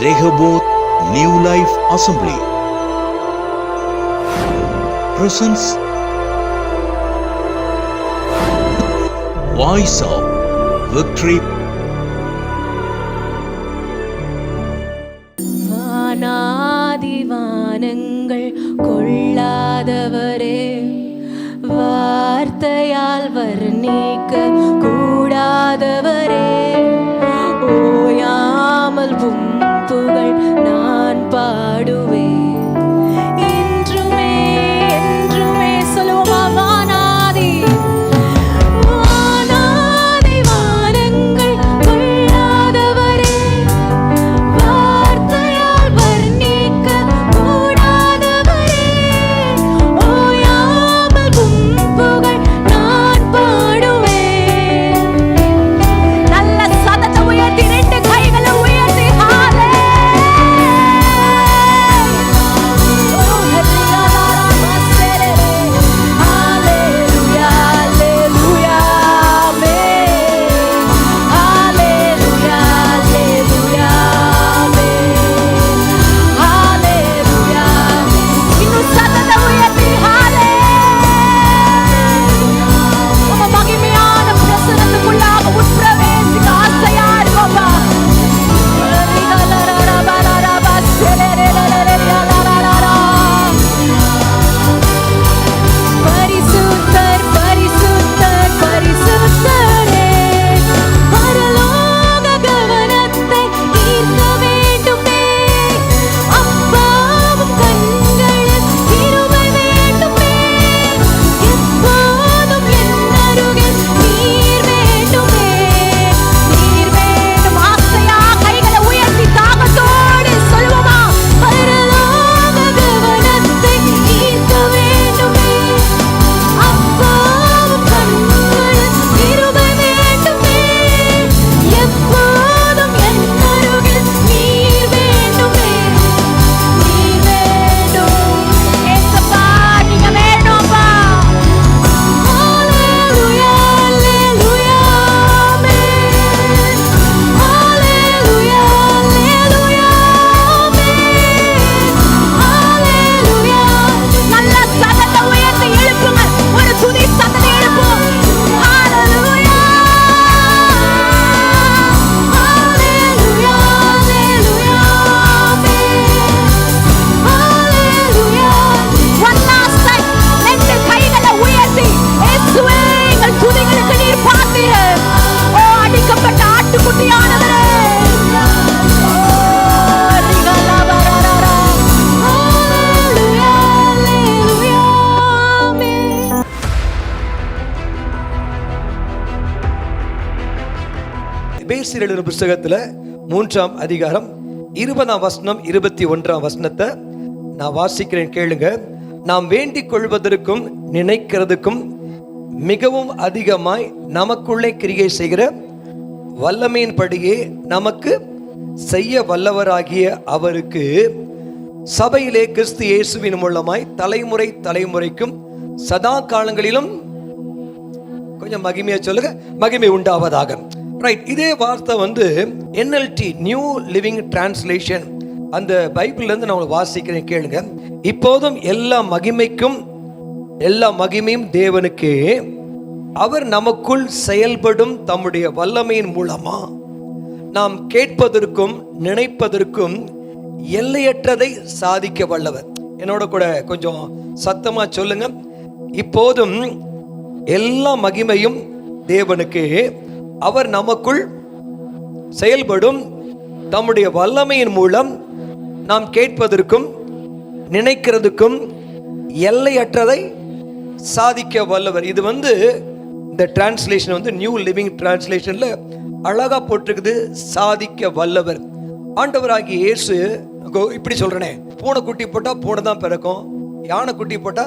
Rehoboth New Life Assembly presents Voice of Victory. வானாதிவானங்கள் கொள்ளாதவரே, வார்த்தையால் வர்ணிக்க கூடாதவரே, ஓயாமல் உம் புகழ் நான் பாடுவேன். என்றுமே என்றுமே சொல்லுவோமா? வானாதிவானங்கள் கொள்ளாதவரே, வார்த்தையால் வர்ணிக்க கூடாதவரே, ஓயாமல் உம் புகழ் நான் பாடுவேன். நல்ல சத்தத்தை உயர்த்தி, ரெண்டு கைகளை உயர்த்தி, எபேசியர் எழுதின புத்தகத்தில் 3ஆம் அதிகாரம் 20ஆம் வசனம் 21ஆம் வசனத்தை நான் வாசிக்கிறேன், கேளுங்க. நாம் வேண்டிக் கொள்வதற்கும் நினைக்கிறதுக்கும் மிகவும் அதிகமாய் நமக்குள்ளே கிரியை செய்கிற வல்லமையின்படியே நமக்கு செய்ய வல்லவராகிய அவருக்கு சபையிலே கிறிஸ்து இயேசுவின் மூலமாய் தலைமுறை தலைமுறைக்கும் சதா காலங்களிலும், கொஞ்சம் மகிமையா சொல்லுங்க, மகிமை உண்டாவதாக. ரைட், இதே வார்த்தை NLT நியூ லிவிங் டிரான்ஸ்லேஷன், அந்த பைபிள்ல இருந்து நான் வாசிக்கிறேன், கேளுங்க. இப்போதும் எல்லா மகிமையும் தேவனுக்கு, அவர் நமக்குள் செயல்படும் தம்முடைய வல்லமையின் மூலமா நாம் கேட்பதற்கும் நினைப்பதற்கும் எல்லையற்றதை சாதிக்க வல்லவர். என்னோட கூட கொஞ்சம் சத்தமா சொல்லுங்க. இப்போதும் எல்லா மகிமையும் தேவனுக்கு, அவர் நமக்குள் செயல்படும் தம்முடைய வல்லமையின் மூலம் நாம் கேட்பதற்கும் நினைக்கிறதுக்கும் எல்லையற்றதை சாதிக்க வல்லவர். இது இந்த டிரான்ஸ்லேஷன் நியூ லிவிங் டிரான்ஸ்லேஷன்ல அழகா போட்டிருக்குது, சாதிக்க வல்லவர். ஆண்டவராகிய இயேசு இப்படி சொல்றேனே, பூனை குட்டி போட்டா பூனை தான் பிறக்கும், யானை குட்டி போட்டா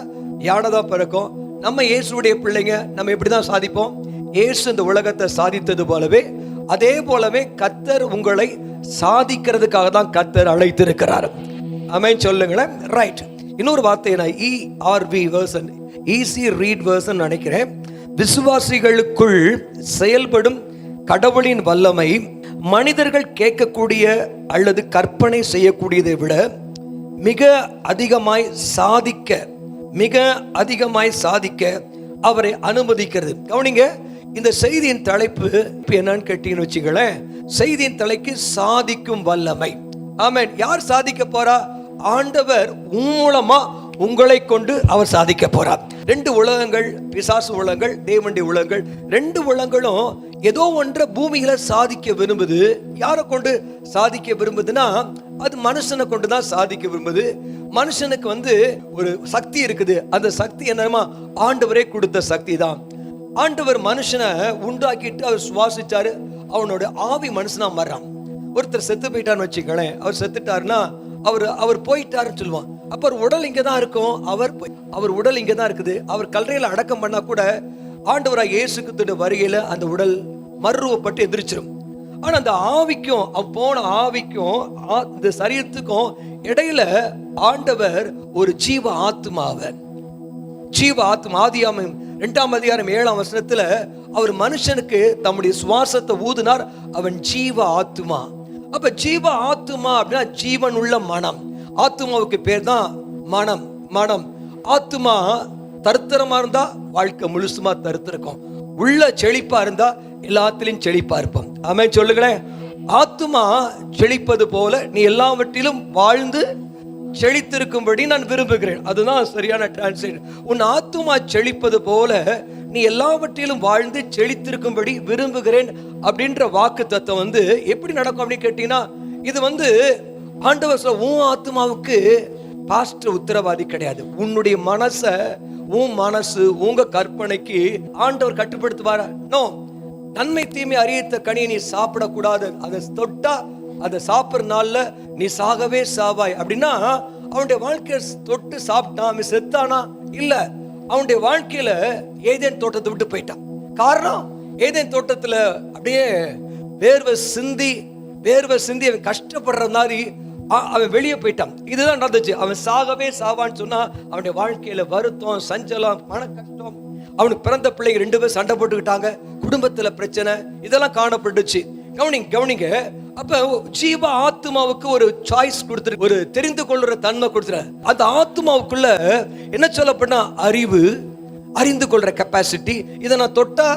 யானை தான் பிறக்கும். நம்ம இயேசுடைய பிள்ளைங்க, நம்ம எப்படிதான் சாதிப்போம்? இயேசு இந்த உலகத்தை சாதித்தது போலவே, அதே போலவே கர்த்தர் உங்களை சாதிக்கிறதுக்காக தான் கர்த்தர் அழைத்திருக்கிறார். ஆமென் சொல்லுங்களேன். ரைட், இன்னொரு வார்த்தை நான் ERV version, easy read version நினைக்கிறேன். விசுவாசிகளுக்குள் செயல்படும் கடவுளின் வல்லமை மனிதர்கள் கேட்கக்கூடிய அல்லது கற்பனை செய்யக்கூடியதை விட மிக அதிகமாய் சாதிக்க அவரை அனுமதிக்கிறது. கவனிங்க, இந்த செய்தியின் தலைப்பு என்னன்னு கேட்டீங்கன்னு வச்சுங்களேன். செய்தியின் தலைக்கு சாதிக்கும் வல்லமை. ஆமென். யார் சாதிக்க போறா? ஆண்டவர் மூலமா உங்களை கொண்டு அவர் சாதிக்க போறார். ரெண்டு உலகங்கள், பிசாசு உலகங்கள், தேவனுடைய உலகங்கள், ரெண்டு உலகங்களும் ஏதோ ஒன்றை பூமியில சாதிக்க விரும்புது. யாரை கொண்டு சாதிக்க விரும்புதுன்னா அது மனுஷனை கொண்டு தான் சாதிக்க விரும்புது. மனுஷனுக்கு ஒரு சக்தி இருக்குது. அந்த சக்தி என்னமா? ஆண்டவரே கொடுத்த சக்தி தான். ஆண்டவர் மனுஷனை உண்டாக்கிட்டு அவர் சுவாசிச்சாரு. அவனோட ஆவி மனுஷனா மாறான். ஒருத்தர் செத்து போயிட்டான்னு வச்சுக்கலேன். அவர் செத்துட்டாருன்னா அவர் போயிட்டாருன்னு சொல்லுவான். அப்ப உடல் இங்க தான் இருக்கும். அவர் உடல் இங்க தான் இருக்குது. அவர் கல்லறையில அடக்கம் பண்ணா கூட ஆண்டவராக இயேசு கிறிஸ்துவின் வருகையில அந்த உடல் மறுரூபப்பட்டு எதிர்ச்சிரும். ஆனா அந்த ஆவிக்கும் போன ஆவிக்கும் இந்த சரீரத்துக்கும் இடையில ஆண்டவர் ஒரு ஜீவ ஆத்மா. ஆதியாகமம் 2ஆம் அதிகாரம் 7ஆம் வசனத்துல அவர் மனுஷனுக்கு தம்முடைய சுவாசத்தை ஊதினார். அவன் ஜீவ ஆத்மா. அப்ப ஜீவ ஆத்மா அப்படின்னா ஜீவன் உள்ள மனம். ஆத்மாவுக்கு பேர் தான் மனம். ஆத்மா தருத்தரமா இருந்தா வாழ்க்கை முழுசுமா தருத்திருக்கும். உள்ள செழிப்பா இருந்தா எல்லாத்திலும் செழிப்பா இருப்போம். ஆமென் சொல்லுங்களேன். ஆத்மா செழிப்பது போல நீ எல்லாவற்றிலும் வாழ்ந்து செழித்திருக்கும்படி நான் விரும்புகிறேன். அதுதான் சரியான டிரான்ஸ்லேட். உன் ஆத்துமா செழிப்பது போல நீ எல்லாவற்றிலும் வாழ்ந்து செழித்திருக்கும்படி விரும்புகிறேன் அப்படின்ற வாக்கு தத்துவம் எப்படி நடக்கும் அப்படின்னு கேட்டீங்கன்னா, இது ஆண்டவர் சொல்ல, உன் ஆத்மாவுக்கு பாஸ்டர் உத்தரவாதி கிடையாது. உன்னுடைய உன் மனசு உங்க கற்பனைக்கு ஆண்டவர் கட்டுப்படுத்துவாரா? நோ. நன்மை தீமை அறியத்த கனியை நீ சாப்பிடக்கூடாது. அதை தொட்டா அதை சாப்பிட்ற நாள்ல நீ சாகவே சாவாய் அப்படின்னா, அவனுடைய வாழ்க்கையை தொட்டு சாப்பிட்டான், அவன் செத்தானா? இல்ல. அவனுடைய வாழ்க்கையில ஏதேன் தோட்டத்தை விட்டு போயிட்டான். காரணம், ஏதேன் தோட்டத்துல அப்படியே வேர்வை சிந்தி அவன் கஷ்டப்படுற மாதிரி அவன் வெளியே போயிட்டான். இதுதான் நடந்துச்சு. அவன் சாகவே சாவான்னு சொன்னா அவனுடைய வாழ்க்கையில வருத்தம், சஞ்சலம், மன கஷ்டம். அவனுக்கு பிறந்த பிள்ளைங்க 2 பேர் சண்டை போட்டுக்கிட்டாங்க. குடும்பத்துல பிரச்சனை, இதெல்லாம் காணப்பட்டுச்சு. கவனிங்க. அப்ப ஜீவ ஆத்மாவுக்கு ஒரு சாய்ஸ் கொடுத்துரு, ஒரு தெரிந்து கொள்ற தன்மை கொடுத்துரு. அந்த ஆத்மாவுக்குள்ள என்ன சொல்லப்படனா? அறிந்து கொள்ற கெப்பாசிட்டி. இதை நான் தொட்டா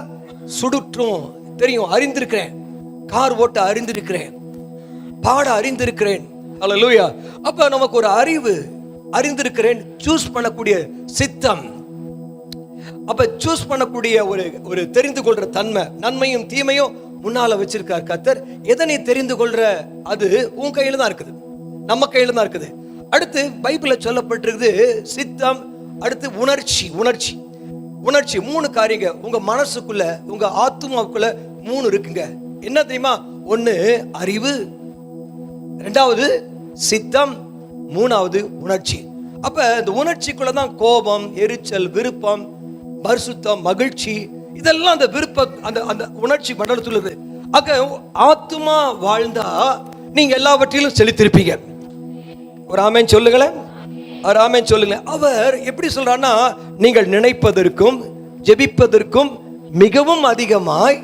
சுடுற்றும் தெரியும், அறிந்திருக்கிறேன். கார் ஓட்ட அறிந்திருக்கிறேன், பாட அறிந்திருக்கிறேன். அல்லேலூயா. அப்ப நமக்கு ஒரு அறிந்திருக்கிறேன், சூஸ் பண்ணக்கூடிய சித்தம். அப்ப சூஸ் பண்ணக்கூடிய ஒரு தெரிந்து கொள்ற தன்மை, நன்மையும் தீமையும் முன்னால வச்சிருக்கார் கர்த்தர். எதனை தெரிந்து கொள்ற அது உன் கையில தான் இருக்குது, நம்ம கையில தான் இருக்குது. அடுத்து பைபிள்ல சொல்லப்பட்டிருக்குது சித்தம், அடுத்து உணர்ச்சி. 3 காரியங்க உங்க மனசுக்குள்ள, உங்க ஆத்மாவுக்குள்ள 3 இருக்குங்க. என்ன தெரியுமா? 1 அறிவு, 2வது சித்தம், 3வது உணர்ச்சி. அப்ப இந்த உணர்ச்சிக்குள்ளதான் கோபம், எரிச்சல், விருப்பம், பரிசுத்தம், மகிழ்ச்சி, இதெல்லாம் அந்த அந்த உணர்ச்சி மண்டலத்தில் இருக்கு. ஆத்மா வாழ்ந்தா நீங்க எல்லாவற்றிலும் செலுத்திருப்பீங்க. ஒரு ஆமென் சொல்லுங்களேன். அவர் எப்படி சொல்றான்னா, நீங்கள் நினைப்பதற்கும் ஜெபிப்பதற்கும் மிகவும் அதிகமாய்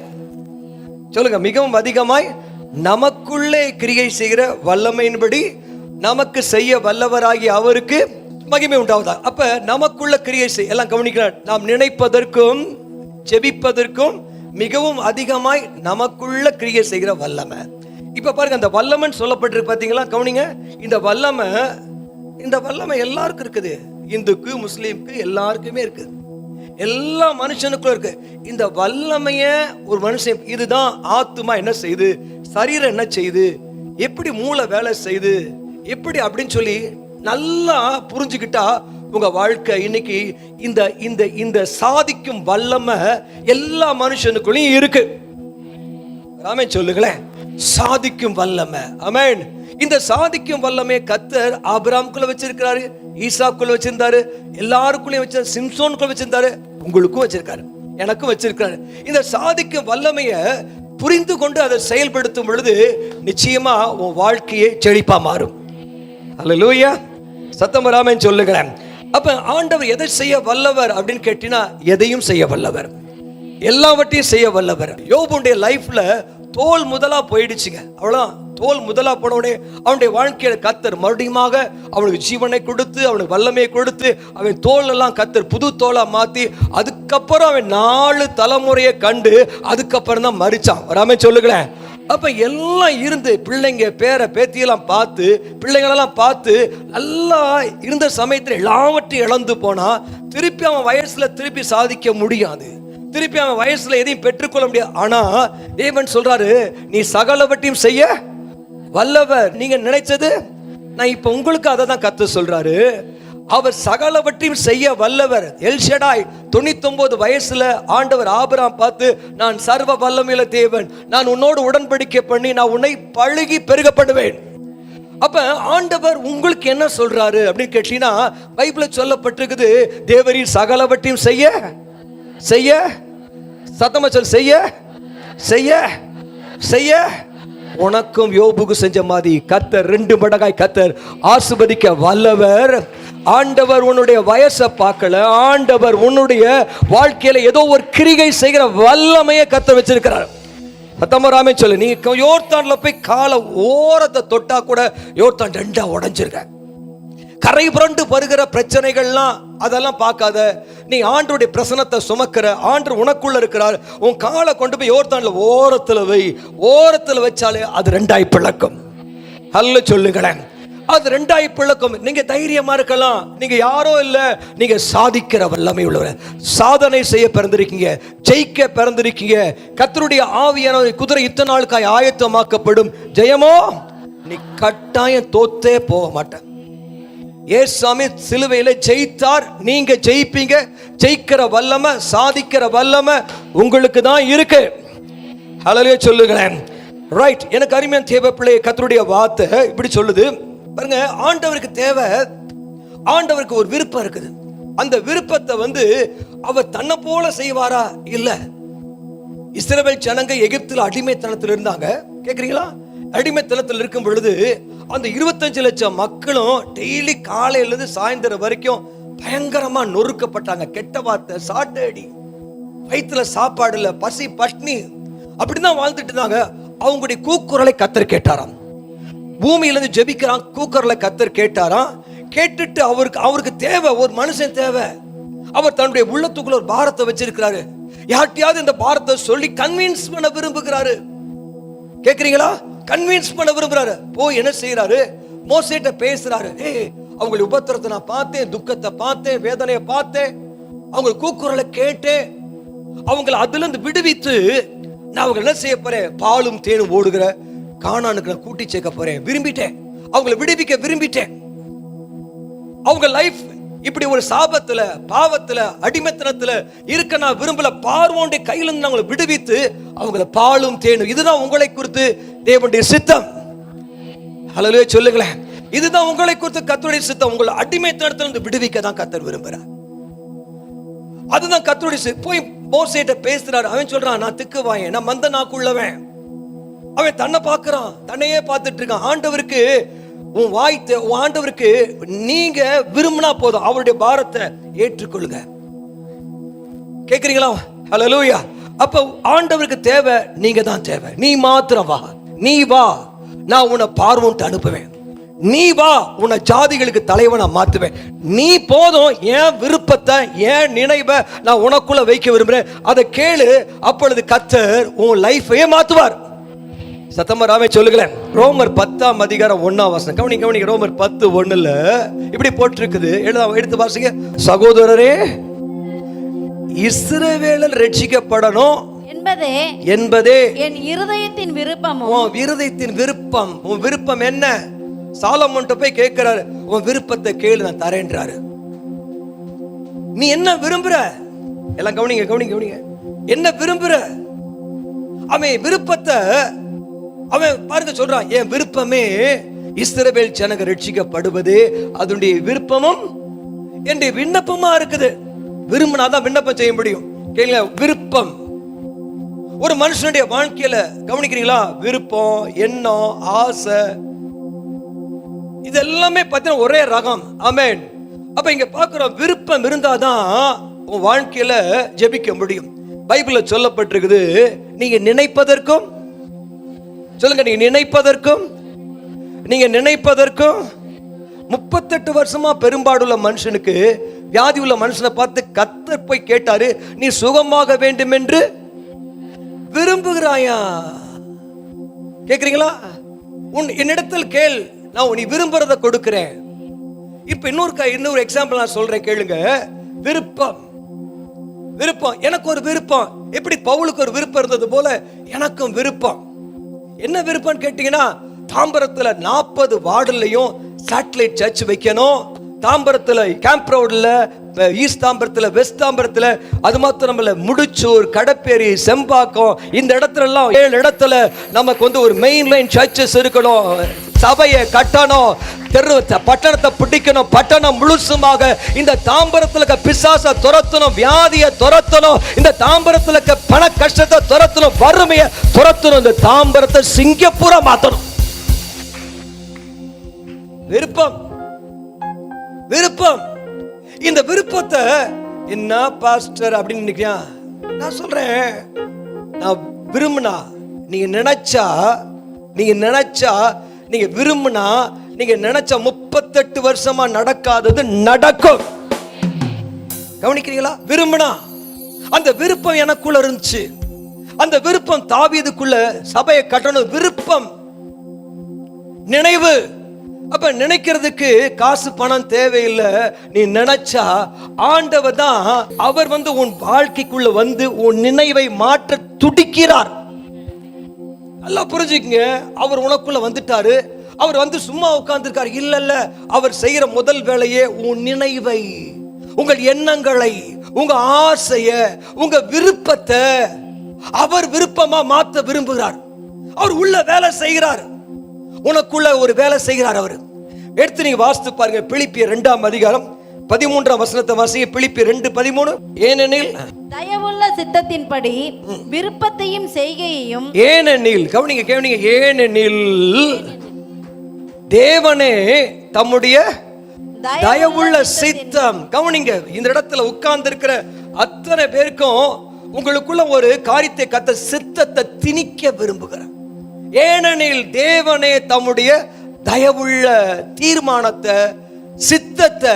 நமக்குள்ளே கிரியை செய்கிற வல்லமையின்படி நமக்கு செய்ய வல்லவராகி அவருக்கு மகிமை உண்டாவதா. அப்ப நமக்குள்ள கிரியை செய், எல்லாம் கவனிக்கிறார். நாம் நினைப்பதற்கும் ஜெபிப்பதற்கும் மிகவும் அதிகமாய் நமக்குள்ள கிரியை செய்கிற வல்லமை. இப்ப பாருங்க, அந்த வல்லமைன்னு சொல்லப்பட்டிருக்கு பாத்தீங்களா? கவனிங்க. இந்த வல்லமை எல்லாருக்கும் இருக்குது. இந்துக்கு, முஸ்லீமுக்கு, எல்லாருக்குமே இருக்குது. எல்லா மனுஷனுக்கும் இருக்கு இந்த வல்லமைய. ஒரு மனுஷன், இதுதான் ஆத்துமா என்ன செய்யுது, சரீரம் என்ன செய்யுது, எப்படி மூளை வேலை செய்யுது, எப்படி அப்படின்னு சொல்லி நல்லா புரிஞ்சுக்கிட்டா உங்க வாழ்க்கை இன்னைக்கு இந்த சாதிக்கும் வல்லமை எல்லா மனுஷனுக்குள்ளயும் இருக்கு. ஆமென் சொல்லுங்களேன். சாதிக்கும் வல்லமை. ஆமென். இந்த சாதிக்கும் வல்லமை கர்த்தர் ஆபிரகாமுக்குள்ள வச்சிருக்காரு, ஈசாக்குள்ள வச்சிருந்தாரு, எல்லாருக்குள்ளயும் வச்சிருந்தாரு, சிம்சோனுக்குள்ள வச்சிருந்தாரு, உங்களுக்கும் வச்சிருக்காரு, எனக்கும் வச்சிருக்காரு. இந்த சாதிக்கும் வல்லமைய புரிந்து கொண்டு அதை செயல்படுத்தும் பொழுது நிச்சயமா உன் வாழ்க்கையை செழிப்பா மாறும். அல்லேலூயா. சத்தம் வராமன்னு சொல்லுகிறேன். அப்ப ஆண்டவர் எதை செய்ய வல்லவர் அப்படின்னு கேட்டீங்கன்னா, எதையும் செய்ய வல்லவர், எல்லாவற்றையும் செய்ய வல்லவர். யோபுடைய லைஃப்ல தோல் முதலா போயிடுச்சுங்க. அவ்வளவுதான், தோல் முதலா போன உடனே அவனுடைய வாழ்க்கையில கர்த்தர் மறுபடியுமாக அவனுக்கு ஜீவனை கொடுத்து, அவனுக்கு வல்லமையை கொடுத்து, அவன் தோல் எல்லாம் கர்த்தர் புது தோலா மாத்தி, அதுக்கப்புறம் அவன் 4 தலைமுறையை கண்டு அதுக்கப்புறம் தான் மரிச்சான். வராமே சொல்லுங்களேன். அப்ப எல்லாம் இருந்து பிள்ளைங்க பேர பேத்தியெல்லாம் பார்த்து, பிள்ளைங்களெல்லாம் பார்த்து நல்லா இருந்த சமயத்தில் எல்லாவற்றையும் இழந்து போனா திருப்பி அவன் வயசுல திருப்பி சாதிக்க முடியாது, திருப்பி அவன் வயசுல எதையும் பெற்றுக்கொள்ள முடியாது. ஆனா தேவன் சொல்றாரு, நீ சகலவற்றையும் செய்ய வல்லவர். நீங்க நினைச்சது, நான் இப்ப உங்களுக்கு அதை தான் கர்த்தர் சொல்றாரு. அவர் சகலவற்றையும் செய்ய வல்லவர். எல்ஷடாய் 99 வயசுல ஆண்டவர் ஆபிரகாம் பார்த்து, நான் சர்வ வல்லமையுள்ள தேவன், நான் உன்னோடு உடன்படிக்கை பண்ணி நான் உன்னை பழுகி பெருக பண்ணுவேன். அப்ப ஆண்டவர் உங்களுக்கு என்ன சொல்றாரு அப்படின்னு கேட்டீங்கன்னா, பைபிள்ல சொல்லப்பட்டிருக்குது, தேவரீர் சகலவற்றையும் செய்ய செய்ய சத்தமா சொல், செய்ய செய்ய செய்ய உனக்கும் யோபுக்கு செஞ்ச மாதிரி கர்த்தர் 2 மடங்காய் கர்த்தர் ஆசீர்வதிக்க வல்லவர். ஆண்டவர் உன்னுடைய வயசை பார்க்கல, ஆண்டவர் உன்னுடைய வாழ்க்கையில ஏதோ ஒரு கிரிகை செய்கிற வல்லமையை கர்த்தர் வச்சிருக்கிறார். சத்தமராமே சொல்லு. நீங்க யோர்தான்ல போய் கால ஓரத்தை தொட்டா கூட யோர்தான் 2ஆ உடைஞ்சிருக்க. கரை புரண்டு வருகிற பிரச்சனைகள்லாம் அதெல்லாம் பார்க்காத, நீ ஆண்டவருடைய பிரசன்னத்தை சுமக்கிற, ஆண்டவர் உனக்குள்ள இருக்கிறார். உன் காலை கொண்டு போய் யோர்தான்ல ஓரத்துல வை, ஓரத்துல வச்சாலே அது 2ஆய் பிளக்கும். அல்ல சொல்லுங்களேன், அது 2ஆய் பிளக்கும். நீங்க தைரியமா இருக்கலாம், நீங்க யாரோ இல்ல, நீங்க சாதிக்கிற வல்லமை உள்ளவர், சாதனை செய்ய பிறந்திருக்கீங்க, ஜெயிக்க பிறந்திருக்கீங்க. கர்த்தருடைய ஆவியான குதிரை இத்தனை நாளுக்காய் ஆயத்தமாக்கப்படும். ஜெயமோ நீ கட்டாயம் தோத்தே போக மாட்ட. ஏசாமி சிலுவையில ஜெயித்தார், நீங்க ஜெயிப்பீங்க. ஜெயிக்கிற வல்லமை, சாதிக்கிற வல்லமை உங்களுக்கு தான் இருக்கு. ஹல்லேலூயா சொல்லுங்களேன். ரைட். எனக்கு அருமையான தேவ பிள்ளையே, கர்த்தருடைய வார்த்தை இப்படி சொல்லுது பாருங்க. ஆண்டவருக்கு தேவை, ஆண்டவருக்கு ஒரு விருப்பம் இருக்குது. அந்த விருப்பத்தை அவர் தன்னை போல செய்வாரா? இல்ல. இஸ்ரவேல் ஜனங்க எகிப்தில் அடிமைத்தனத்தில் இருந்தாங்க. கேக்குறீங்களா? அடிமைத்தனத்தில் இருக்கும் பொழுது அந்த 25 லட்சம் மக்களும் டெய்லி காலையில இருந்து சாயந்தரம் வரைக்கும் பயங்கரமா நொறுக்கப்பட்டாங்க. கெட்ட வார்த்தை, சாட்டடி, வயிற்றுல சாப்பாடு இல்ல, பசி பட்னி, அப்படிதான் வாழ்ந்துட்டு இருந்தாங்க. அவங்களுடைய கூக்குரலை கர்த்தர் கேட்டாராம். பூமியிலிருந்து ஜெபிக்கிறான், கூக்குரலை கர்த்தர் கேட்டாராம். கேட்டுட்டு அவருக்கு தேவை, ஒரு மனுஷன் தேவை. அவர் தன்னுடைய உள்ளத்துக்குள்ள ஒரு பாரத்தை வச்சிருக்கிறாரு. யார்ட்டையாவது இந்த பாரத்தை சொல்லி கன்வின்ஸ் பண்ண விரும்புகிறாரு. கேக்குறீங்களா? கன்வின்ஸ் பண்ண விரும்புறாரு. போய் என்ன செய்யறாரு? மோசேட்ட பேசுறாரு. அவங்களுடைய உபத்திரத்தை நான் பார்த்தேன், துக்கத்தை பார்த்தேன், வேதனையை பார்த்தேன், அவங்க கூக்குரலை கேட்டேன், அவங்களை அதுல இருந்து விடுவித்து நான் அவங்க என்ன செய்ய போறேன்? பாலும் தேனும் ஓடுகிற கானானுக்கு நான் கூட்டி சேர்க்க போறேன். விரும்பிட்டேன், அவங்களை விடுவிக்க விரும்பிட்டேன். அவங்க லைஃப் இப்படி ஒரு சாபத்துல, பாவத்துல, அடிமைத்தனத்துல இருக்க நான் விரும்பல. பார்வோனுடைய கையில இருந்து அவங்களை விடுவித்து அவங்கள பாலும் தேனும், இதுதான் உங்களை குறித்து தேவனுடைய சித்தம். ஹல்லேலூயா சொல்லுங்களேன். இதுதான் உங்களை குறித்து கர்த்தருடைய சித்தம். உங்களை அடிமைத்தனத்துல இருந்து விடுவிக்க தான் கர்த்தர் விரும்புறார். அதுதான் கர்த்தருடைய சித்தம். போய் மோசேட்ட பேசுறாரு. அவன் சொல்றான், நான் திக்குவாயன், நான் மந்த நாக்குள்ளவன். அவன் தன்னை பார்க்கறான், தன்னையே பார்த்துட்டு இருக்கான். ஆண்டவருக்கு உன் ஆண்டவருக்கு நீங்க விரும்பினா போதும், அவருடைய பாரத்தை ஏற்றுக்கொள்ளுங்க. கேக்குறீங்களா? ஹல்லேலூயா. அப்ப ஆண்டவருக்கு தேவை, நீங்க தான் தேவை. நீ மாத்திரம் வா, நீ வா, நான் உன்னை பார்வோன்ட்டு அனுப்புவேன். நீ வா, உன்னை ஜாதிகளுக்கு தலைவனா மாத்துவேன். நீ போதும், என் விருப்பத்தை, என் நினைவை நான் உனக்குள்ள வைக்க விரும்புறேன். அதை கேளு, அப்பொழுது கர்த்தர் உன் லைஃபையே மாத்துவார். சத்தமராமே சொல்லுங்களேன். ரோமர் 10ஆம் அதிகாரம் 1ஆம் வசனம் கவனிங்க. ரோமர் 10:1 இப்படி போட்டிருக்குது. எடுத்து வாசிங்க. சகோதரரே, இஸ்ரவேலர் ரட்சிக்கப்படணும் என்பதே என் இருதயத்தின் விருப்பம். உன் இருதயத்தின் விருப்பம். உன் விருப்பம் என்ன? சாலமோன்ட்ட போய் கேட்கிறாரு, உன் விருப்பத்தை கேளு, நான் தரேன்றாரு. நீ என்ன விரும்புற? எல்லாம் கவனிங்க. என்ன விரும்புற? அவன் விருப்பத்தை அவன் பாருங்க சொல்றான். என் விருப்பமே இஸ்ரவேல் ஜனங்க ரட்சிக்கப்படுவதே அதனுடைய விருப்பமும் என்னுடைய விண்ணப்பமா இருக்குது. விரும்பினாதான் விண்ணப்பம் செய்ய முடியும். கேளுங்க, விருப்பம் ஒரு மனுஷனுடைய வாழ்க்கையில கவனிக்கிறீங்களா? விருப்பம், எண்ணம், ஆசை, இதெல்லாமே பார்த்தீங்கன்னா ஒரே ரகம். ஆமென். அப்ப இங்க பார்க்கிறோம், விருப்பம் இருந்தாதான் உன் வாழ்க்கையில ஜெபிக்க முடியும். பைபிள்ல சொல்லப்பட்டிருக்குது, நீங்க நினைப்பதற்கும் சொல்லுங்க, நீங்க நினைப்பதற்கும் 38 வருஷமா பெரும்பாடுள்ள மனுஷனுக்கு, வியாதி உள்ள மனுஷனை பார்த்து கர்த்தர் போய் கேட்டாரு, நீ சுகமாக வேண்டும் என்று விரும்புகிறாயா? கேக்குறீங்களா? என்னிடத்தில் கேள், நான் நீ விரும்புறத கொடுக்கிறேன். இப்ப இன்னொரு எக்ஸாம்பிள் நான் சொல்றேன், கேளுங்க. விருப்பம். எனக்கு ஒரு விருப்பம். எப்படி பவுலுக்கு ஒரு விருப்பம் இருந்தது போல எனக்கும் விருப்பம். என்ன விருப்பம் கேட்டீங்கன்னா, தாம்பரத்துல 40 வார்டுலயும் சேட்டலைட் சர்ச் வைக்கணும். தாம்பரத்துல கேம்ப் ரோட்ல, ஈஸ்ட் தாம்பரத்துல, வெஸ்ட் தாம்பரத்துல, அது மாத்திரம் இல்ல, முடிச்சூர், கடப்பேரி, செம்பாக்கம், இந்த இடத்துல எல்லாம் 7 இடத்துல நமக்கு ஒரு மெயின் லைன் சர்ச்சஸ் இருக்கணும். சபையை கட்டணும், பட்டணத்தை பிடிக்கணும். பட்டணம் முழுசுமாக இந்த தாம்பரத்துல பிசாச துரத்தணும், வியாதியை துரத்தணும், இந்த தாம்பரத்துல பண கஷ்டத்தை துரத்தணும், வறுமையை துரத்தணும், இந்த தாம்பரத்தை சிங்கப்பூரா மாத்தணும். விருப்பம். இந்த விருப்பத்தை என்ன பாஸ்டர் அப்படின்னு நினைக்கிறேன். நான் சொல்றேன், நான் விரும்பினா, நீங்க நினைச்சா, நீங்க விரும்பினா, நீங்க நினைச்ச 38 வருஷமா நடக்காதது நடக்கும். கவனிக்கிறீங்களா? விரும்பினா, அந்த விருப்பம் எனக்குள்ள இருந்துச்சு. அந்த விருப்பம் தாவீதுக்குள்ள சபையை கட்டணும். விருப்பம், நினைவு. அப்ப நினைக்கிறதுக்கு காசு பணம் தேவையில்லை. நீ நினைச்சா ஆண்டவர் தான், அவர் உன் வாழ்க்கைக்குள்ள உன் நினைவை மாற்ற துடிக்கிறார். நல்லா புரிஞ்சுக்கங்க. அவர் உனக்குள்ள வந்துட்டாரு. அவர் சும்மா உட்கார்ந்துருக்காரு இல்ல. அவர் செய்யற முதல் வேலையே உன் நினைவை, உங்கள் எண்ணங்களை, உங்க ஆசைய, உங்க விருப்பத்தை அவர் விருப்பமா மாத்த விரும்புகிறார். அவர் உள்ள வேலை செய்கிறார். உனக்குள்ள ஒரு வேலை செய்கிறார் அவர். எடுத்து நீங்க வாசித்து பாருங்க. பிலிப்பியர் 2ஆம் அதிகாரம் 13ஆம் வசனத்தை வாசிங்க. பிலிப்பியர் 2:13. ஏனெனில் தயவுள்ள சித்தத்தின்படி விருப்பத்தையும் செய்கையையும், ஏனெனில், கவனிங்க, ஏனெனில் தேவனே தம்முடைய தயவுள்ள சித்தம். கவனிங்க, இந்த இடத்துல உட்கார்ந்து இருக்கிற அத்தனை பேருக்கும் உங்களுக்குள்ள ஒரு காரியத்தை கத்த சித்தத்தை திணிக்க விரும்புகிறார். ஏனெனில் தேவனே தம்முடைய தயவுள்ள தீர்மானத்தை, சித்தத்தை,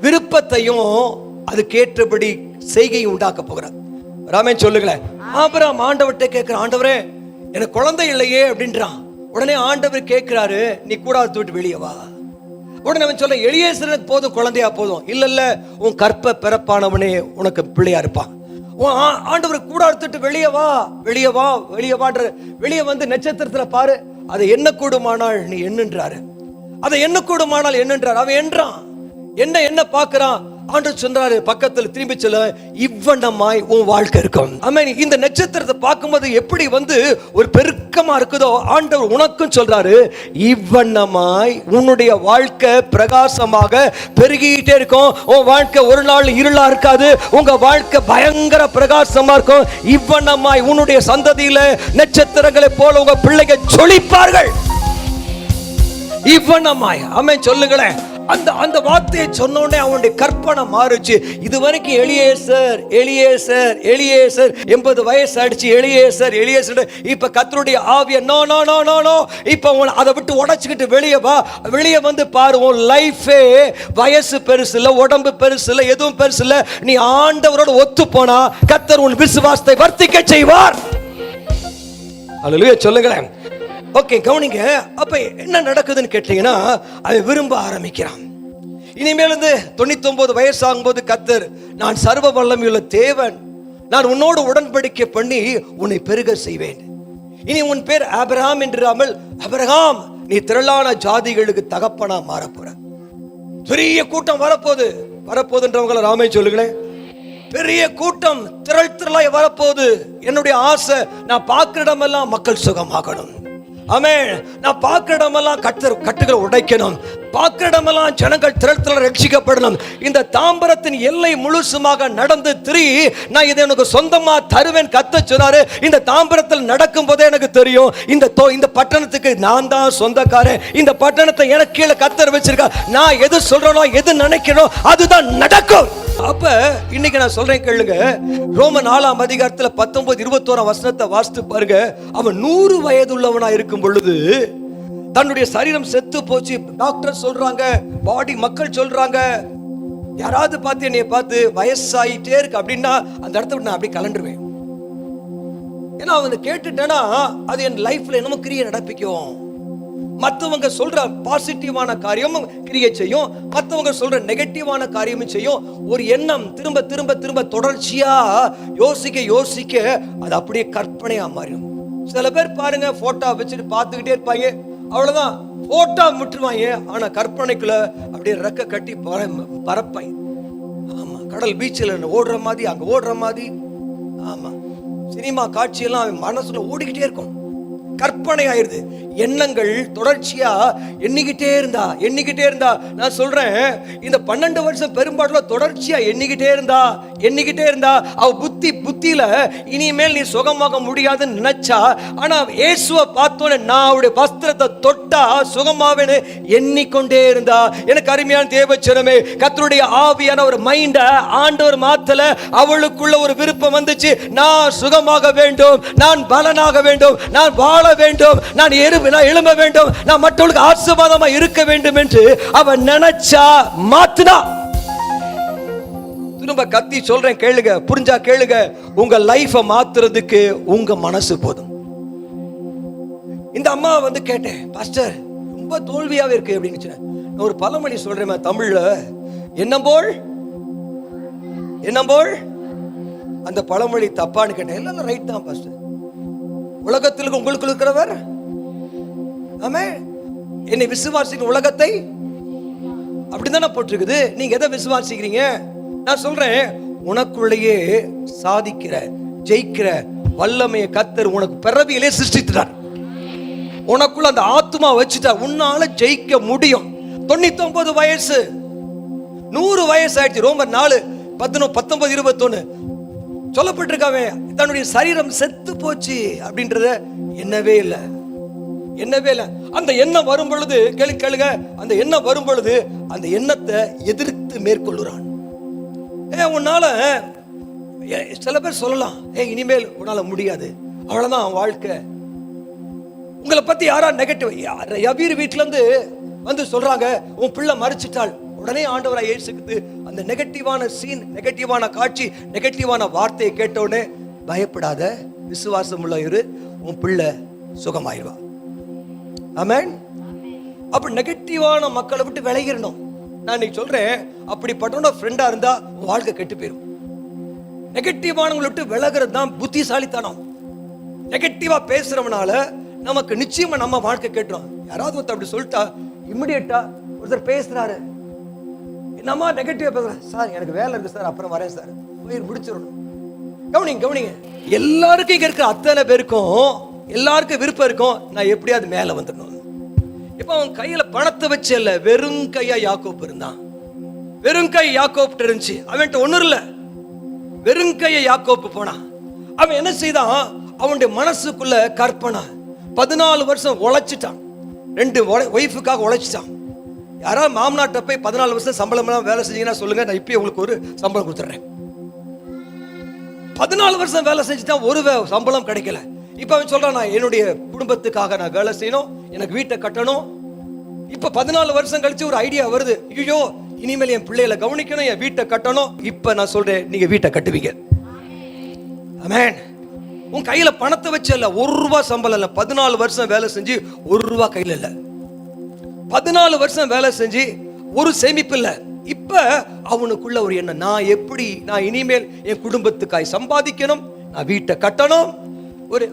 விருப்பத்தையும் அதுக்கேற்றபடி செய்கையும் உண்டாக்க போகிறார். ராமன் சொல்லுங்களேன். ஆபிரகாம் ஆண்டவர்கிட்ட கேட்கிறான், ஆண்டவரே எனக்கு குழந்தை இல்லையே அப்படின்றான். உடனே ஆண்டவர் கேட்கிறாரு, நீ கூடாரத்தை விட்டு வெளியே வா. உடனே அவன் சொல்ல, எலியேசருக்கு போதும், குழந்தையா போதும். இல்ல, உன் கற்ப பிறப்பானவனே உனக்கு பிள்ளையா இருப்பான். ஆண்டவர் கூடாரத்துட்டு வெளியே வான்ற. வெளியே நட்சத்திரத்துல பாரு, அதை என்ன கூடுமானால் நீ என்னன்றாரு. அதை என்ன கூடுமானால் என்னன்றார். அவன் என்றான். என்ன பார்க்கிறான். ஆண்டவர் சொல்றாரு, பக்கத்துல திரும்பி சொல்ல, இவ்வண்ணமாய் உன் வாழ்க்கை இருக்கும். ஆமென். இந்த நட்சத்திரத்தை பார்க்கும்போது எப்படி ஒரு பெருக்கமா இருக்குதோ, ஆண்டவர் உனக்கும் சொல்றாரு, இவ்வண்ணமாய் உன்னுடைய வாழ்க்கை பிரகாசமாக பெருகிட்டே இருக்கும். உன் வாழ்க்கை ஒரு நாள் இருளா இருக்காது. உங்க வாழ்க்கை பயங்கர பிரகாசமா இருக்கும். இவ்வண்ணமாய் உன்னுடைய சந்ததியில நட்சத்திரங்களை போல உங்க பிள்ளைகள் ஜொலிப்பார்கள். இவ்வண்ணமாய். ஆமென். சொல்லுங்களேன். அந்த வார்த்தையை சொன்னோடனே அவனுடைய கற்பனை மாறுச்சு. இதுவரைக்கும் எலியேசர் 80 வயசு ஆயிடுச்சு. எலியேசர். இப்ப கர்த்தருடைய ஆவிய நோ. இப்ப அதை விட்டு உடைச்சுக்கிட்டு வெளியே பாரு. உன் லைஃபே வயசு பெருசு இல்ல, உடம்பு பெருசு இல்ல, எதுவும் பெருசு இல்ல. நீ ஆண்டவரோட ஒத்து போனா கர்த்தர் உன் விசுவாசத்தை வர்த்திக்க செய்வார். அல்லேலூயா. சொல்லுங்களேன். ஓகே, கவனிங்க. அப்ப என்ன நடக்குதுன்னு கேட்டீங்கன்னா, அவன் விரும்ப ஆரம்பிக்கிறான். இனிமேல் 99 வயசு ஆகும்போது கர்த்தர், நான் சர்வ வல்லமையுள்ள தேவன், நான் உன்னோடு உடன்படிக்கை பண்ணி உன்னை பெருக செய்வேன். இனி உன் பேர் ஆபிரகாம் என்றாமல் அபிரகாம், நீ திரளான ஜாதிகளுக்கு தகப்பனா மாறப்போற. பெரிய கூட்டம் வரப்போகுதுன்றவங்கள ராமே சொல்லுங்களேன். பெரிய கூட்டம் திரளாய் வரப்போகுது. என்னுடைய ஆசை, நான் பார்க்கிற இடமெல்லாம் மக்கள் சுகமாகணும். ஆமென். நான் பார்க்கிற இடமெல்லாம் கட்டுகள் உடைக்கணும். பார்க்கிற இடமெல்லாம் ஜனங்கள் திரள் ரட்சிக்கப்படணும். இந்த தாம்பரத்தின் எல்லை முழுசுமாக நடந்து நான் இதை எனக்கு சொந்தமா தருவேன் கத்த சொன்னாரு. இந்த தாம்பரத்தில் நடக்கும் போதே எனக்கு தெரியும், இந்த பட்டணத்துக்கு நான் தான் சொந்தக்காரன். இந்த பட்டணத்தை எனக்கு கீழே கத்தர் வச்சிருக்கா. நான் எது சொல்றேனோ, எது நினைக்கிறோம், அதுதான் நடக்கும். அப்ப இன்னைக்கு நான் சொல்றேன் கேளுங்க, ரோம 4ஆம் அதிகாரத்துல 19-21 வசனத்தை வாசித்து பாருங்க. அவன் 100 வயது உள்ளவனா இருக்கும் பொழுது தன்னுடைய சரீரம் செத்து போச்சு. டாக்டர் சொல்றாங்க, பாடி மக்கள் சொல்றாங்க, யாராவது பார்த்து என்னைய பார்த்து வயசாயிட்டே இருக்கு அப்படின்னா அந்த இடத்த விட்டு நான் அப்படியே கலண்டுருவேன். ஏன்னா அவனை கேட்டுட்டேன்னா அது என் லைஃப்ல என்னமோ கிரியை நடப்பிக்கும். மற்றவங்க சொல்ற பாசிட்டிவான காரியமும் கிரியை செய்யும், மற்றவங்க சொல்ற நெகட்டிவான காரியமும் செய்யும். ஒரு எண்ணம் திரும்ப திரும்ப திரும்ப தொடர்ச்சியா யோசிக்க யோசிக்க அது அப்படியே கற்பனையா மாறிடும். சில பேர் பாருங்க, போட்டோ வச்சுட்டு பார்த்துக்கிட்டே இருப்பாங்க, அவ்வளவுதான், போட்டோ விட்டுருவாங்க. ஆனா கற்பனைக்குள்ள அப்படியே ரெக்க கட்டி பறப்பாங்க. ஆமா, கடல் பீச்சில் ஓடுற மாதிரி, அங்க ஓடுற மாதிரி. ஆமா, சினிமா காட்சியெல்லாம் அவன் மனசுல ஓடிக்கிட்டே இருக்கும். கற்பனை ஆயிருது. எண்ணங்கள் தொடர்ச்சியா எண்ணிக்கிட்டே இருந்தா நான் சொல்றேன், இந்த 12 வருஷம் பெரும்பாலும் தொடர்ச்சியா எண்ணிக்கிட்டே இருந்தா அவ புத்தியில இனிமேல் நீ சுகமாக முடியாதுன்னு நினைச்சா, ஆனா இயேசுவை பார்த்தோன்னே நான் அவருடைய வஸ்திரத்தை தொட்டா சுகமாவேன்னு எண்ணிக்கொண்டே இருந்தா. எனக்கு அருமையான தேவச்சனமே, கர்த்தருடைய ஆவியான ஒரு மைண்ட ஆண்டவர் மாத்தல. அவளுக்குள்ள ஒரு விருப்பம் வந்துச்சு, நான் சுகமாக வேண்டும், நான் பலனாக வேண்டும், நான் வாழ வேண்டும், நான் எழும்ப வேண்டும், நான் மற்றவர்களுக்கு ஆசீர்வாதமா இருக்க வேண்டும் என்று அவன் நினைச்சா மாத்துனா. திரும்ப கத்தி சொல்றேன் கேளுங்க, புரிஞ்சா கேளுங்க. உங்க லைஃபை மாத்துறதுக்கு உங்க மனசு போதும். இந்த அம்மா வந்து கேட்டேன், பாஸ்டர் ரொம்ப தோல்வியாவே இருக்கு அப்படின்னு. நான் ஒரு பழமொழி சொல்றேன் தமிழ்ல, எண்ணம் போல் அந்த பழமொழி தப்பான்னு கேட்டேன். இல்ல ரைட் தான் பாஸ்டர். உலகத்தில் உங்களுக்கு இருக்கிறவர் ஆமே, என்னை விசுவாசிக்கிற உலகத்தை அப்படிதானே போட்டிருக்குது. நீங்க எதை விசுவாசிக்கிறீங்க? நான் சொல்றேன், உனக்குள்ளேயே சாதிக்கிற ஜெயிக்கிற வல்லமையை கர்த்தர் உனக்கு பிறவியிலே சிருஷ்டித்தார். உனக்குள்ள அந்த ஆத்மா வச்சுட்டா உன்னால ஜெயிக்க முடியும். 99 வயசு 100 வயசு ஆயிடுச்சு. ரோமர் 4:19-21 சொல்லப்பட்டிருக்காவே, தன்னுடைய சரீரம் செத்து போச்சு அப்படின்றத என்னவே இல்லை. அந்த எண்ணம் வரும் பொழுது கேளுங்க, அந்த எண்ணம் வரும் பொழுது அந்த எண்ணத்தை எதிர்த்து மேற்கொள்ளுறான். உன்னால சில பேர் சொல்லலாம், இனிமேல் உன்னால முடியாது, அவ்வளவுதான் வாழ்க்கை. உங்களை பத்தி யாரா நெகட்டிவ், யபீர் வீட்டுல இருந்து வந்து சொல்றாங்க, உன் பிள்ளை மறிச்சிட்டாள். உடனே ஆண்டவராய் இயேசுக்கு அந்த நெகட்டிவான சீன், நெகட்டிவான காட்சி, நெகட்டிவான வார்த்தையை கேட்ட உடனே பயப்படாத, விசுவாசம் உள்ள இரு, உன் பிள்ளை சுகமாயிருவா. ஆமென். அப்ப நெகட்டிவான மக்களை விட்டு விலகிடணும். நான் இன்னைக்கு சொல்றேன், அப்படிப்பட்ட ஃப்ரெண்டா இருந்தா உன் வாழ்க்கை கெட்டு போயிடும். நெகட்டிவானவங்களை விட்டு விலகிறது தான் புத்திசாலித்தனம். நெகட்டிவா பேசுறவனால நமக்கு நிச்சயமா நம்ம வாழ்க்கை கேட்டுரும். யாராவது ஒருத்தர் அப்படி சொல்லிட்டா இமிடியேட்டா ஒருத்தர் பேசுறாரு, என்னமா நெகட்டிவா பேசுற, சார் எனக்கு வேலை இருக்கு சார், அப்புறம் வரேன் சார், போய் முடிச்சிடணும். கவனிங்க, எல்லாருக்கும் இங்க இருக்கிற அத்தனை பேருக்கும் எல்லாருக்கும் விருப்பம் இருக்கும், நான் எப்படியாவது மேல வந்துடணும். இப்ப அவன் கையில பணத்தை வச்சு இல்ல, வெறும் கையா யாக்கோப்பு இருந்தான். வெறும் கை யாக்கோப்பு இருந்துச்சு, அவன்கிட்ட ஒண்ணும் இல்ல. வெறும் கையை யாக்கோப்பு போனான். அவன் என்ன செய்தான், அவனுடைய மனசுக்குள்ள கற்பனை. 14 வருஷம் உழைச்சிட்டான், 2 ஒய்ஃபுக்காக உழைச்சிட்டான். யாராவது மாமனாட்ட போய் 14 வருஷம் சம்பளம் வேலை செஞ்சீங்கன்னா சொல்லுங்க, நான் இப்பயே உங்களுக்கு ஒரு சம்பளம் கொடுத்துட்றேன். 14 வருஷம் வேலை செஞ்சுட்டான், ஒரு சம்பளம் கிடைக்கல. இப்ப அவன் சொல்றான், நான் என்னுடைய குடும்பத்துக்காக நான் வேலை செய்யணும், எனக்கு வீட்டை கட்டணும். இப்ப 14 வருஷம் கழிச்சு ஒரு ஐடியா வருது, ஐயோ இனிமேல் என் பிள்ளைகளை கவனிக்கணும், என் வீட்டை கட்டணும். இப்ப நான் சொல்றேன், நீங்க வீட்டை கட்டுவீங்க. ஆமென். உன் கையில பணத்தை வச்சு இல்ல, 1 ரூபாய் சம்பளம் இல்ல, 14 வருஷம் வேலை செஞ்சு 1 ரூபாய் கையில இல்ல, 14 வருஷம் வேலை செஞ்சு ஒரு சேமிப்பு இல்ல. இப்ப அவனுக்குள்ள ஒரு எண்ணம், நான் இனிமேல் என் குடும்பத்துக்காய் சம்பாதிக்கணும், நான் வீட்டை கட்டணும்.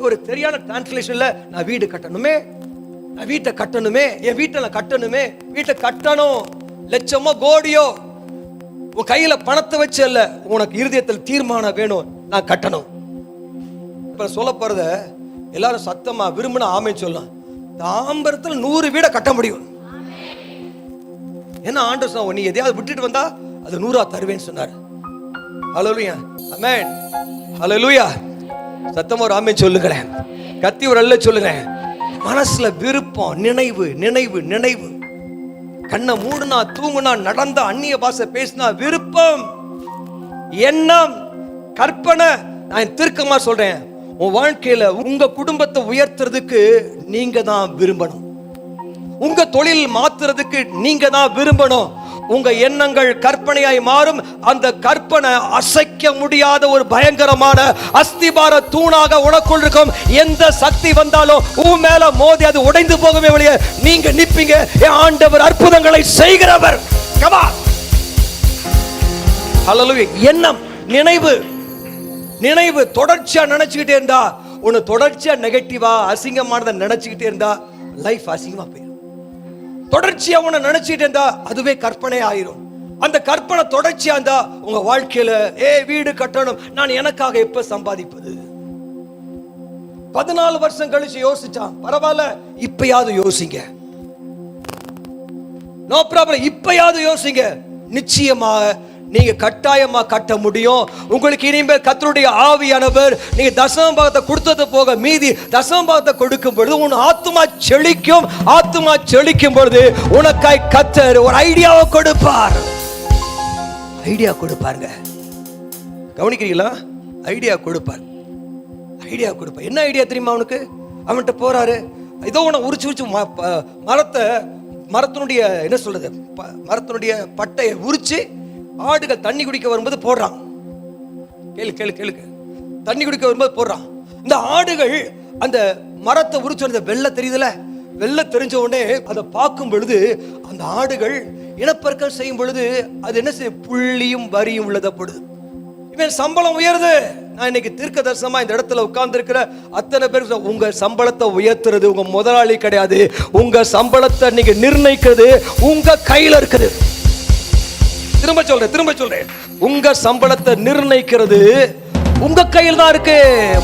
ஒரு சரியான டிரான்ஸ்லேஷன்ல, நான் வீடு கட்டணுமே, நான் வீட்டை கட்டணுமே, என் வீட்டை கட்டணுமே, வீட்டை கட்டணும். லட்சமோ கோடியோ உன் கையில பணத்தை வச்சு அல்ல, உனக்கு இருதயத்தில் தீர்மானம் வேணும், நான் கட்டணும். இப்ப சொல்ல போறத எல்லாரும் சத்தமா விரும்பின ஆமென் சொல்லலாம். தாம்பரத்தில் 100 வீடை கட்ட முடியும். என்ன ஆண்டவர் சொன்னா, நீ எதையாவது விட்டுட்டு வந்தா அது 100ஆ தருவேன்னு சொன்னார். ஹல்லேலூயா, ஆமென், ஹல்லேலூயா. சத்தமா ஒரு ஆமென் சொல்லுங்களேன், கத்தி ஒரு அல்ல சொல்லுங்களேன். மனசுல விருப்பம், நினைவு நினைவு நினைவு. கண்ணை மூடுனா, தூங்குனா, நடந்தா, அந்நிய பாஷை பேசினா விருப்பம். எண்ணம், கற்பனை. நான் தீர்க்கமா சொல்றேன், உன் வாழ்க்கையில உங்க குடும்பத்தை உயர்த்துறதுக்கு நீங்க தான் விரும்பணும். உங்க தொழில் மாத்துறதுக்கு நீங்க தான் விரும்பணும். உங்க எண்ணங்கள் கற்பனையாய் மாறும். அந்த கற்பனை அசைக்க முடியாத ஒரு பயங்கரமான அஸ்திபார தூணாக உனக்குள் இருக்கும். எந்த சக்தி வந்தாலும் உன் மேல மோதி அது உடைந்து போகவே வழிய நீங்க நிப்பீங்க. ஆண்டவர் அற்புதங்களை செய்கிறவர். கமா ஹல்லேலூயா. எண்ணம், நினைவு தொடர்ச்சியா நினைச்சுக்கிட்டே இருந்தா, உன்னை தொடர்ச்சியா நெகட்டிவா அசிங்கமானதை நினைச்சுக்கிட்டே இருந்தா லைஃப் அசிங்கமா போயிடும். தொடர்ச்சியா உன்னை நினைச்சிட்டு இருந்தா அதுவே கற்பனை ஆயிரும். அந்த கற்பனை தொடர்ச்சியா இருந்தா உங்க வாழ்க்கையில வீடு கட்டணும், நான் எனக்காக எப்ப சம்பாதிப்பது? 14 வருஷம் கழிச்சு யோசிச்சான், பரவாயில்ல இப்பயாவது யோசிங்க. நோ ப்ராப்ளம், இப்பயாவது யோசிங்க. நிச்சயமாக நீங்க கட்டாயமா கட்ட முடியும். உங்களுக்கு இனிமேல் கர்த்தருடைய ஆவியானவர் நீங்க தசம பாகத்தை கொடுத்தது போக மீதி தசம பாகத்தை கொடுக்கும் பொழுது உன் ஆத்துமா செழிக்கும். ஆத்துமா செழிக்கும் பொழுது உனக்காய் கர்த்தர் ஒரு ஐடியாவை கொடுப்பார். ஐடியா கொடுப்பாருங்க. கவனிக்கிறீங்களா? ஐடியா கொடுப்பார். என்ன ஐடியா தெரியுமா? அவன்கிட்ட போறாரு, ஏதோ உன உரிச்சு மரத்தினுடைய என்ன சொல்றது, மரத்தினுடைய பட்டையை உரிச்சு ஆடுகள் தண்ணி குடிக்க வரும்போது போடுறான். கேளுங்க, தண்ணி குடிக்க வரும்போது போடுறான். இந்த ஆடுகள் அந்த மரத்தை உரிச்சு வெள்ளை தெரியுதுல, வெள்ளை தெரிஞ்ச உடனே அதை பார்க்கும் பொழுது அந்த ஆடுகள் இனப்பெருக்கம் செய்யும் பொழுது அது என்ன செய்யும்? புள்ளியும் வரியும் உள்ளதப்படுது. இவன் சம்பளம் உயருது. நான் இன்னைக்கு தீர்க்க தரிசனமா இந்த இடத்துல உட்கார்ந்து இருக்கிற அத்தனை பேர், உங்க சம்பளத்தை உயர்த்துறது உங்க முதலாளி கிடையாது. உங்க சம்பளத்தை நீங்க நிர்ணயிக்கிறது உங்க கையில இருக்குது. திரும்ப சொல்றேன், உங்க சம்பளத்தை நிர்ணயிக்கிறது உங்க கையில் தான் இருக்கு.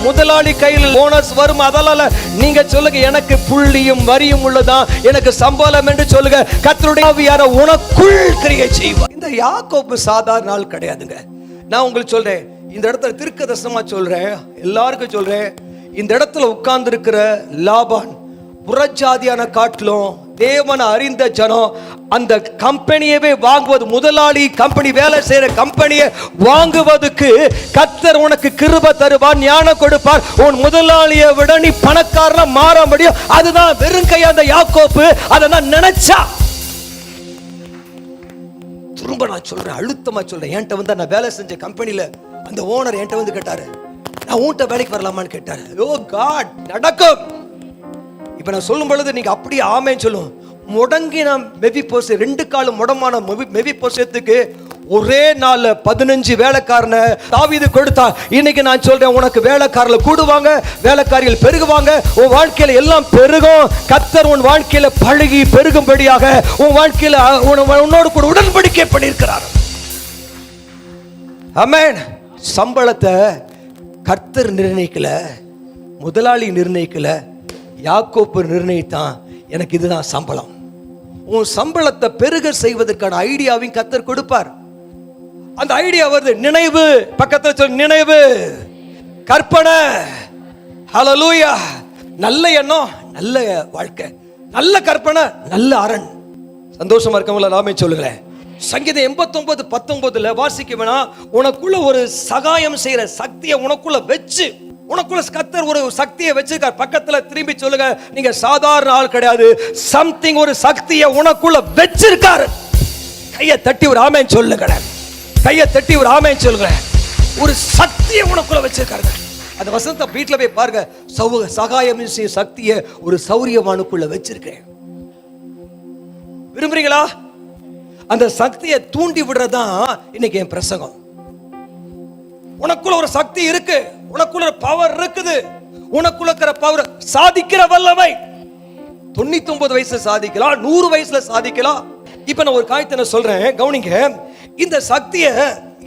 முதலாளி கையில் போனஸ் வரும். அதனால நீங்க சொல்லுங்க, எனக்கு புள்ளியும் வரியும் உள்ளதான் எனக்கு சம்பளம் என்று சொல்லுங்க. கர்த்தருடைய ஆவியானவர் உனக்குள் கிரியை செய்வார். இந்த யாக்கோபு சாதாரண ஆள் கிடையாதுங்க. நான் உங்களுக்கு சொல்றேன், இந்த இடத்துல தீர்க்கதரிசனமா சொல்றேன், எல்லாருக்கும் சொல்றேன், இந்த இடத்துல உட்கார்ந்து இருக்கிற லாபான் புறஜாதியான காட்டிலும் தேவனை அறிந்த ஜனம் அந்த கம்பெனியவே வாங்குவது, முதலாளி கம்பெனி வேலை செய்யற கம்பெனியை வாங்குவதற்கு கர்த்தர் உனக்கு கிருபை தருவார், ஞானம் கொடுப்பார். உன் முதலாளியை விட நீ பணக்காரனா மாற முடியும். அதுதான் வெறுங்கையா அந்த யாக்கோப்பு அதை நான் நினைச்சா. திரும்ப நான் சொல்றேன், அழுத்தமா சொல்றேன், என்கிட்ட வந்து நான் வேலை செஞ்ச கம்பெனில அந்த ஓனர் என்கிட்ட வந்து கேட்டாரு, நான் உன்கிட்ட வேலைக்கு வரலாமான்னு கேட்டாரு. ஓ காட், நடக்கும். இப்ப நான் சொல்லும் பொழுது நீங்க அப்படியே ஆமேன்னு சொல்லும். முடங்கின மெவிபோசே, 2 காலம் முடமான மெவிபோசேத்துக்கு ஒரே நாள்ல 15 வேலைக்காரனை தாவீது கொடுத்தா. இன்னைக்கு நான் சொல்றேன், உனக்கு வேலைக்காரர்கள் கூடுவாங்க, வேலைக்காரிகள் பெருகுவாங்க, உன் வாழ்க்கையில எல்லாம் பெருகும். கர்த்தர் உன் வாழ்க்கையில பழகி பெருகும்படியாக உன் வாழ்க்கையில உன்னோடு கூட உடன்படிக்கை பண்ணியிருக்கிறார். ஆமென். சம்பளத்தை கர்த்தர் நிர்ணயிக்கல, முதலாளி நிர்ணயிக்கல, யாக்கோப்பு நிர்ணயித்தான். எனக்கு இதுதான் சம்பளம். உன் சம்பளத்தை பெருக செய்வதற்கான ஐடியாவையும் கர்த்தர் கொடுப்பார். அந்த ஐடியா வருது. நினைவு, பக்கத்துல சொல்ல, நினைவு, கற்பனை. ஹல்லேலூயா. நல்ல எண்ணம், நல்ல வாழ்க்கை, நல்ல கற்பனை, நல்ல அரண். சந்தோஷமா இருக்கவங்கள நாமே சொல்லுங்களேன். சங்கீதம் 89:19 வாசிக்க வேணா, உனக்குள்ள ஒரு சகாயம் செய்யற சக்தியை உனக்குள்ள வச்சு, உனக்குள்ள கர்த்தர் ஒரு சக்தியை வச்சிருக்கார். பக்கத்துல திரும்பி சொல்லுங்க, நீங்க சாதாரண ஆள் கிடையாது, சம்திங், ஒரு சக்தியை உனக்குள்ள வச்சிருக்காரு. கையை தட்டி ஒரு ஆமென் சொல்லுங்க, கையை தட்டி ஒரு ஆமென் சொல்லுங்க. ஒரு சக்தியை உனக்குள்ள வச்சிருக்காரு. அந்த வசனத்தை வீட்டுல போய் பாருங்க. சகாயம் செய்ய சக்தியை ஒரு சௌரியவானுக்குள்ள வச்சிருக்கேன். விரும்புறீங்களா? அந்த சக்தியை தூண்டி விடுறதான் இன்னைக்கு என் பிரசங்கம். உனக்குள்ள ஒரு சக்தி இருக்கு, உனக்குள்ள பவர் இருக்குது, உனக்குள்ள இருக்கிற பவர் சாதிக்கிற வல்லமை. 99 வயசுல சாதிக்கலாம், 100 வயசுல சாதிக்கலாம். இப்ப நான் ஒரு காரியத்தை சொல்றேன், கவனிங்க. இந்த சக்தியை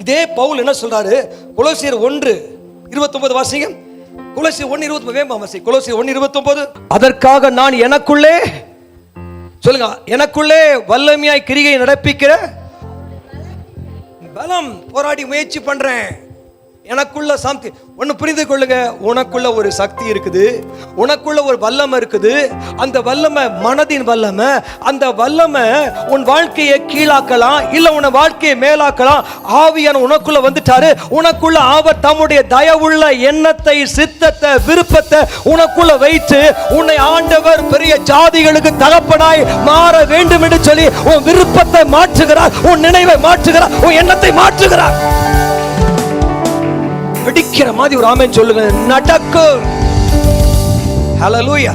இதே பவுல் என்ன சொல்றாரு? கொலோசியர் 1:29 வாசிங்க. கொலோசியர் 1:29 வேகமா வாசி. கொலோசியர் 1:29. அதற்காக நான் எனக்குள்ளே, சொல்லுங்க, எனக்குள்ளே வல்லமையாய் கிரியை நடப்பிக்கிற பலம் போராடி முயற்சி பண்றேன். எனக்குள்ள சாந்தி. ஒன்னு புரிந்து கொள்ளுங்க, உனக்குள்ள ஒரு சக்தி இருக்குது, உனக்குள்ள ஒரு வல்லமை இருக்குது. அந்த வல்லமை மனதின் வல்லமை. அந்த வல்லமை உன் வாழ்க்கையை கீழாக்கலாம், இல்ல உன் வாழ்க்கையை மேலாக்கலாம். ஆவியான உனக்குள்ள வந்துட்டாரு. உனக்குள்ள அவர் தம்முடைய தயவுள்ள எண்ணத்தை, சித்தத்தை, விருப்பத்தை உனக்குள்ள வைத்து உன்னை ஆண்டவர் பெரிய ஜாதிகளுக்கு தகப்பனாய் மாற வேண்டும் என்று சொல்லி உன் விருப்பத்தை மாற்றுகிறார், உன் நினைவை மாற்றுகிறார், உன் எண்ணத்தை மாற்றுகிறார். வெடிக்கிற மாதிரி ஒரு ஆமென் சொல்லுங்க. நடக்கும். ஹல்லேலூயா.